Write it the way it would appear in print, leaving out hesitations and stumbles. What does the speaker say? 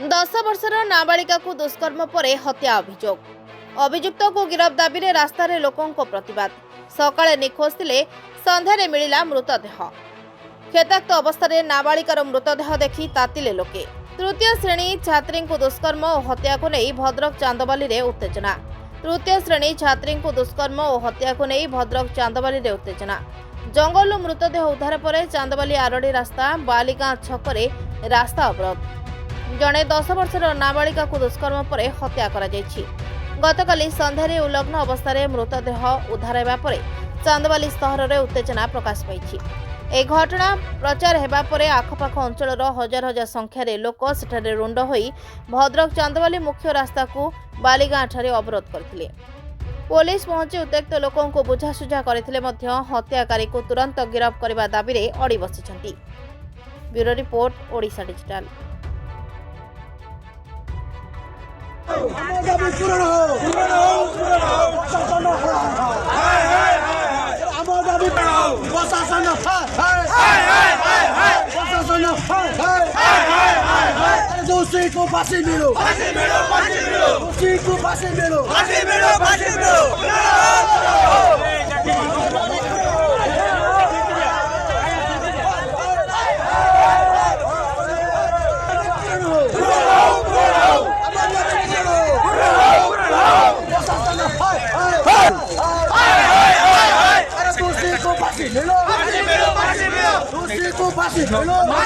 10 वर्षर नाबालिका को दुष्कर्म पर हत्या अभियुक्त को गिरफ दाबी में रास्ता लोकों प्रतिवाद सकाळे निखोज थिले संध्यारे मिलिला मृतदेह क्षेताक्त अवस्था नाबालिकार मृतदेह देखि तातिले लोके। तृतीय श्रेणी छात्री को दुष्कर्म और हत्या को नहीं भद्रक चांदबाली रे उत्तेजना। तृतीय श्रेणी छात्री को दुष्कर्म और हत्या को नहीं भद्रक चांदबाली रे उत्तेजना। जंगल मृतदेह उद्धार पर चांदबाली आरडी रास्ता बालिका छकरे रास्ता अवरोध। जड़े 10 वर्षर नाबालिका को दुष्कर्म पर हत्या करा जायछि। गतकाली संध्यारे उल्लग्न अवस्था मृतदेह उद्धार हेबा परे चांदबाली सहर में उत्तेजना प्रकाश पाइछि। ए घटना प्रचार हेबा परे आखपाख अंचल हजार हजार संख्यार लोक सेठारे रुंड होई भद्रक चांदबाली मुख्य रास्ता को बालीगाँ ठारे अवरोध करथिले। पुलिस पहुंची उत्त्यक्त लोकों को बुझासुझा करथिले मध्य हत्याकारी को तुरंत गिरफ करबा दाबी रे अड़ी बसिछंती। Bureau report Odisha digital. दोषी को फांसी मिलो, दोषी को फांसी मिलो, दोषी को फांसी मिलो, दोषी को फांसी मिलो।